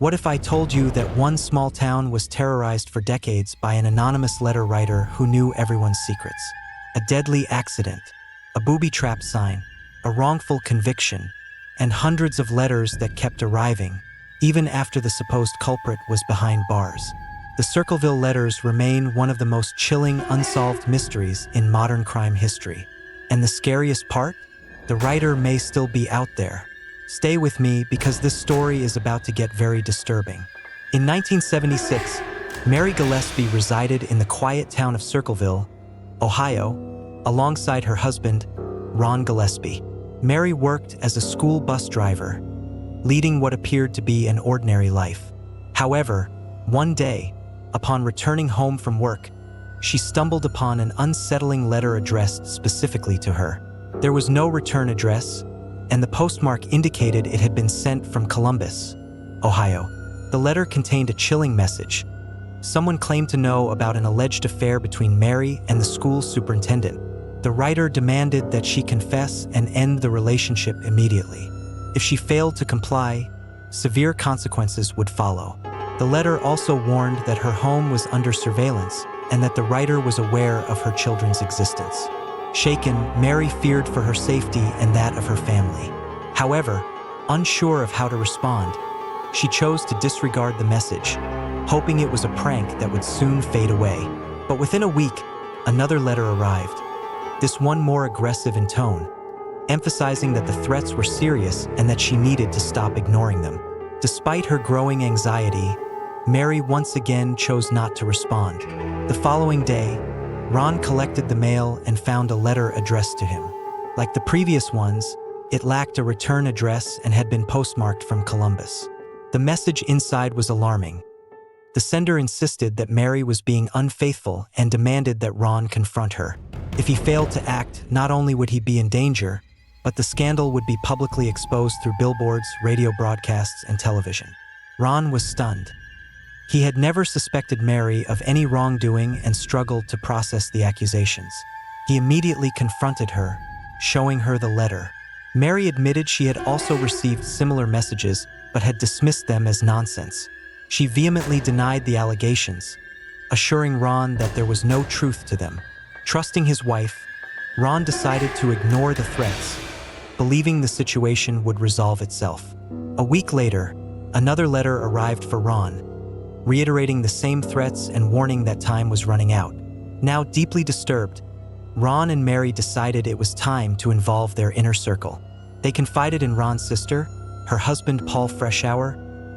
What if I told you that one small town was terrorized for decades by an anonymous letter writer who knew everyone's secrets? A deadly accident, a booby-trap sign, a wrongful conviction, and hundreds of letters that kept arriving, even after the supposed culprit was behind bars. The Circleville Letters remain one of the most chilling unsolved mysteries in modern crime history. And the scariest part? The writer may still be out there. Stay with me because this story is about to get very disturbing. In 1976, Mary Gillespie resided in the quiet town of Circleville, Ohio, alongside her husband, Ron Gillespie. Mary worked as a school bus driver, leading what appeared to be an ordinary life. However, one day, upon returning home from work, she stumbled upon an unsettling letter addressed specifically to her. There was no return address, and the postmark indicated it had been sent from Columbus, Ohio. The letter contained a chilling message. Someone claimed to know about an alleged affair between Mary and the school superintendent. The writer demanded that she confess and end the relationship immediately. If she failed to comply, severe consequences would follow. The letter also warned that her home was under surveillance and that the writer was aware of her children's existence. Shaken, Mary feared for her safety and that of her family. However, unsure of how to respond, she chose to disregard the message, hoping it was a prank that would soon fade away. But within a week, another letter arrived, this one more aggressive in tone, emphasizing that the threats were serious and that she needed to stop ignoring them. Despite her growing anxiety, Mary once again chose not to respond. The following day, Ron collected the mail and found a letter addressed to him. Like the previous ones, it lacked a return address and had been postmarked from Columbus. The message inside was alarming. The sender insisted that Mary was being unfaithful and demanded that Ron confront her. If he failed to act, not only would he be in danger, but the scandal would be publicly exposed through billboards, radio broadcasts, and television. Ron was stunned. He had never suspected Mary of any wrongdoing and struggled to process the accusations. He immediately confronted her, showing her the letter. Mary admitted she had also received similar messages, but had dismissed them as nonsense. She vehemently denied the allegations, assuring Ron that there was no truth to them. Trusting his wife, Ron decided to ignore the threats, believing the situation would resolve itself. A week later, another letter arrived for Ron, reiterating the same threats and warning that time was running out. Now deeply disturbed, Ron and Mary decided it was time to involve their inner circle. They confided in Ron's sister, her husband Paul Freshour,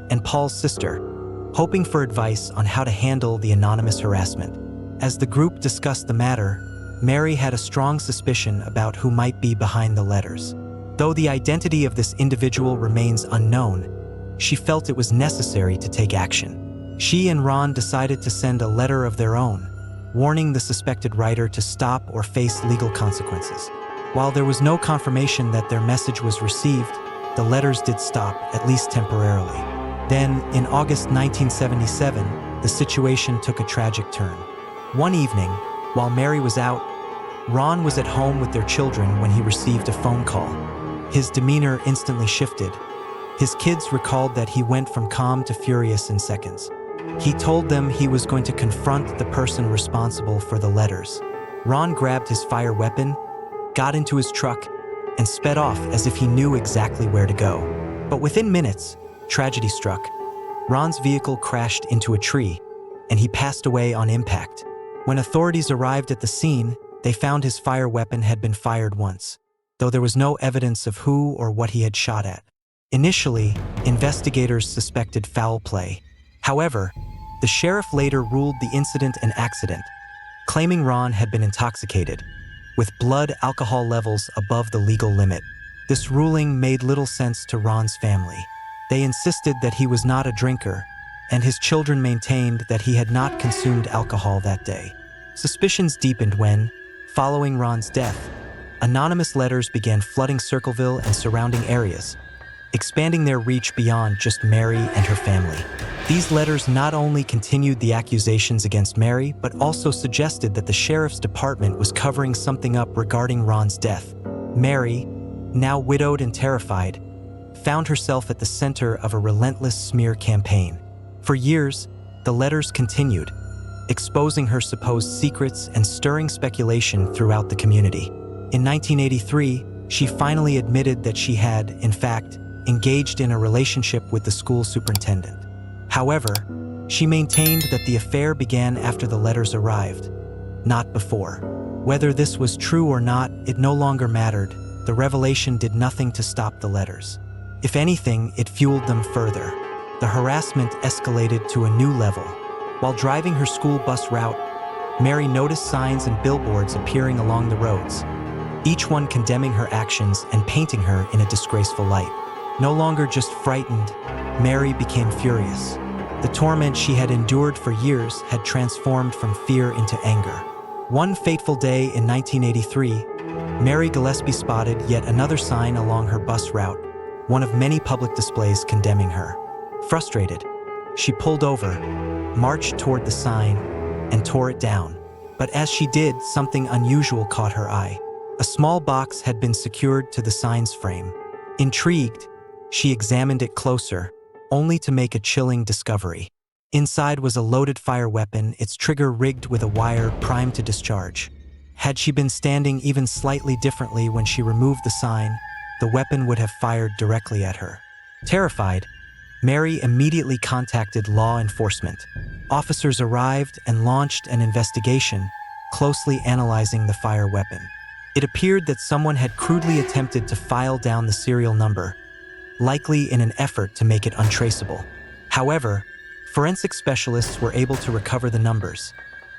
and Paul's sister, hoping for advice on how to handle the anonymous harassment. As the group discussed the matter, Mary had a strong suspicion about who might be behind the letters. Though the identity of this individual remains unknown, she felt it was necessary to take action. She and Ron decided to send a letter of their own, warning the suspected writer to stop or face legal consequences. While there was no confirmation that their message was received, the letters did stop, at least temporarily. Then, in August 1977, the situation took a tragic turn. One evening, while Mary was out, Ron was at home with their children when he received a phone call. His demeanor instantly shifted. His kids recalled that he went from calm to furious in seconds. He told them he was going to confront the person responsible for the letters. Ron grabbed his fire weapon, got into his truck, and sped off as if he knew exactly where to go. But within minutes, tragedy struck. Ron's vehicle crashed into a tree, and he passed away on impact. When authorities arrived at the scene, they found his fire weapon had been fired once, though there was no evidence of who or what he had shot at. Initially, investigators suspected foul play. However, the sheriff later ruled the incident an accident, claiming Ron had been intoxicated, with blood alcohol levels above the legal limit. This ruling made little sense to Ron's family. They insisted that he was not a drinker, and his children maintained that he had not consumed alcohol that day. Suspicions deepened when, following Ron's death, anonymous letters began flooding Circleville and surrounding areas, expanding their reach beyond just Mary and her family. These letters not only continued the accusations against Mary, but also suggested that the sheriff's department was covering something up regarding Ron's death. Mary, now widowed and terrified, found herself at the center of a relentless smear campaign. For years, the letters continued, exposing her supposed secrets and stirring speculation throughout the community. In 1983, she finally admitted that she had, in fact, engaged in a relationship with the school superintendent. However, she maintained that the affair began after the letters arrived, not before. Whether this was true or not, it no longer mattered. The revelation did nothing to stop the letters. If anything, it fueled them further. The harassment escalated to a new level. While driving her school bus route, Mary noticed signs and billboards appearing along the roads, each one condemning her actions and painting her in a disgraceful light. No longer just frightened, Mary became furious. The torment she had endured for years had transformed from fear into anger. One fateful day in 1983, Mary Gillespie spotted yet another sign along her bus route, one of many public displays condemning her. Frustrated, she pulled over, marched toward the sign, and tore it down. But as she did, something unusual caught her eye. A small box had been secured to the sign's frame. Intrigued, she examined it closer, only to make a chilling discovery. Inside was a loaded fire weapon, its trigger rigged with a wire primed to discharge. Had she been standing even slightly differently when she removed the sign, the weapon would have fired directly at her. Terrified, Mary immediately contacted law enforcement. Officers arrived and launched an investigation, closely analyzing the fire weapon. It appeared that someone had crudely attempted to file down the serial number, likely in an effort to make it untraceable. However, forensic specialists were able to recover the numbers,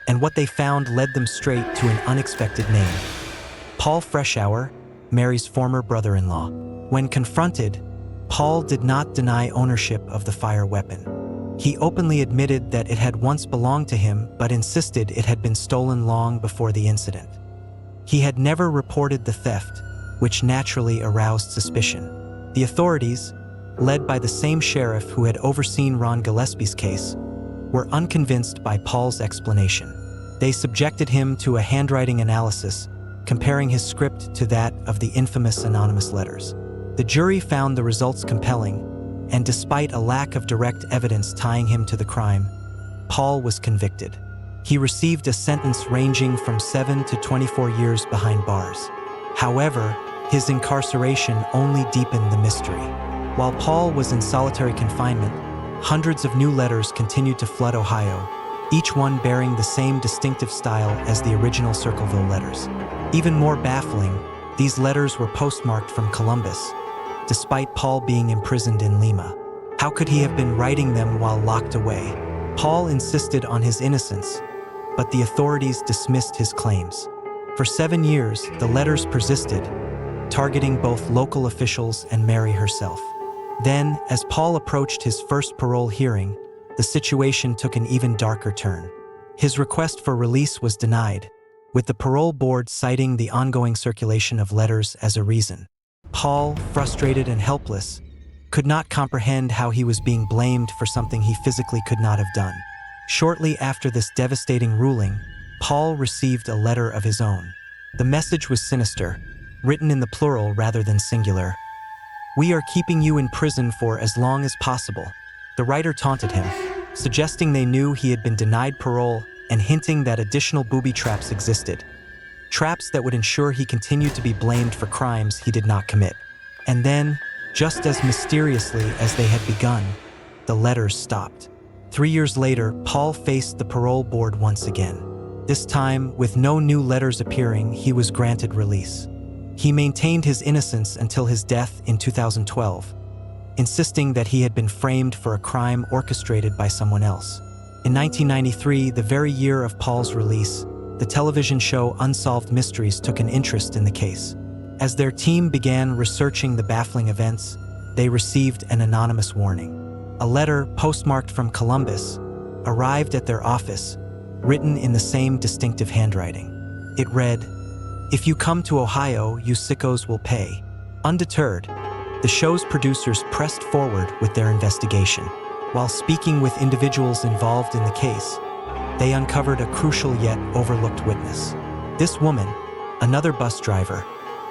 and what they found led them straight to an unexpected name: Paul Freshour, Mary's former brother-in-law. When confronted, Paul did not deny ownership of the fire weapon. He openly admitted that it had once belonged to him, but insisted it had been stolen long before the incident. He had never reported the theft, which naturally aroused suspicion. The authorities, led by the same sheriff who had overseen Ron Gillespie's case, were unconvinced by Paul's explanation. They subjected him to a handwriting analysis, comparing his script to that of the infamous anonymous letters. The jury found the results compelling, and despite a lack of direct evidence tying him to the crime, Paul was convicted. He received a sentence ranging from 7 to 24 years behind bars. However, his incarceration only deepened the mystery. While Paul was in solitary confinement, hundreds of new letters continued to flood Ohio, each one bearing the same distinctive style as the original Circleville Letters. Even more baffling, these letters were postmarked from Columbus, despite Paul being imprisoned in Lima. How could he have been writing them while locked away? Paul insisted on his innocence, but the authorities dismissed his claims. For 7 years, the letters persisted, targeting both local officials and Mary herself. Then, as Paul approached his first parole hearing, the situation took an even darker turn. His request for release was denied, with the parole board citing the ongoing circulation of letters as a reason. Paul, frustrated and helpless, could not comprehend how he was being blamed for something he physically could not have done. Shortly after this devastating ruling, Paul received a letter of his own. The message was sinister, written in the plural rather than singular. "We are keeping you in prison for as long as possible." The writer taunted him, suggesting they knew he had been denied parole and hinting that additional booby traps existed. Traps that would ensure he continued to be blamed for crimes he did not commit. And then, just as mysteriously as they had begun, the letters stopped. 3 years later, Paul faced the parole board once again. This time, with no new letters appearing, he was granted release. He maintained his innocence until his death in 2012, insisting that he had been framed for a crime orchestrated by someone else. In 1993, the very year of Paul's release, the television show Unsolved Mysteries took an interest in the case. As their team began researching the baffling events, they received an anonymous warning. A letter, postmarked from Columbus, arrived at their office, written in the same distinctive handwriting. It read, "If you come to Ohio, you sickos will pay." Undeterred, the show's producers pressed forward with their investigation. While speaking with individuals involved in the case, they uncovered a crucial yet overlooked witness. This woman, another bus driver,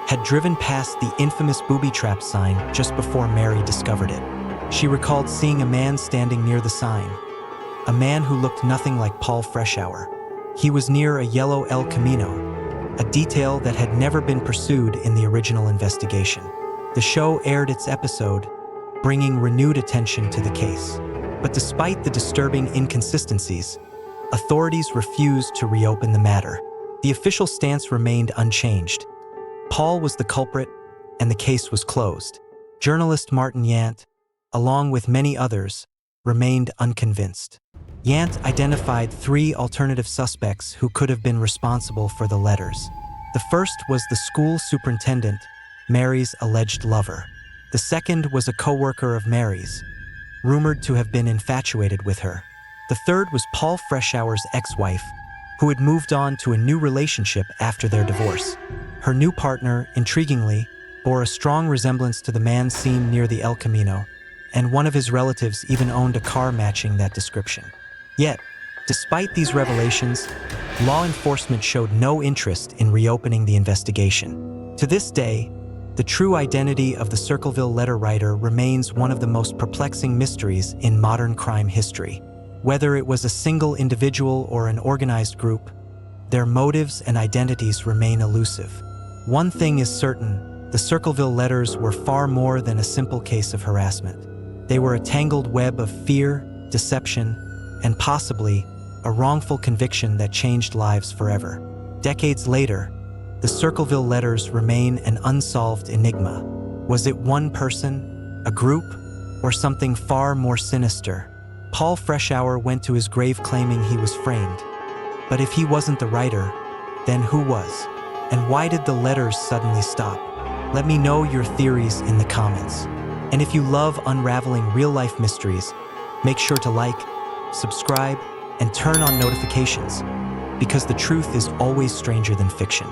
had driven past the infamous booby trap sign just before Mary discovered it. She recalled seeing a man standing near the sign, a man who looked nothing like Paul Freshour. He was near a yellow El Camino, a detail that had never been pursued in the original investigation. The show aired its episode, bringing renewed attention to the case. But despite the disturbing inconsistencies, authorities refused to reopen the matter. The official stance remained unchanged. Paul was the culprit, and the case was closed. Journalist Martin Yant, along with many others, remained unconvinced. Yant identified 3 alternative suspects who could have been responsible for the letters. The first was the school superintendent, Mary's alleged lover. The second was a co-worker of Mary's, rumored to have been infatuated with her. The third was Paul Freshour's ex-wife, who had moved on to a new relationship after their divorce. Her new partner, intriguingly, bore a strong resemblance to the man seen near the El Camino, and one of his relatives even owned a car matching that description. Yet, despite these revelations, law enforcement showed no interest in reopening the investigation. To this day, the true identity of the Circleville letter writer remains one of the most perplexing mysteries in modern crime history. Whether it was a single individual or an organized group, their motives and identities remain elusive. One thing is certain: the Circleville letters were far more than a simple case of harassment. They were a tangled web of fear, deception, and possibly a wrongful conviction that changed lives forever. Decades later, the Circleville letters remain an unsolved enigma. Was it one person, a group, or something far more sinister? Paul Freshour went to his grave claiming he was framed. But if he wasn't the writer, then who was? And why did the letters suddenly stop? Let me know your theories in the comments. And if you love unraveling real-life mysteries, make sure to like, subscribe, and turn on notifications, because the truth is always stranger than fiction.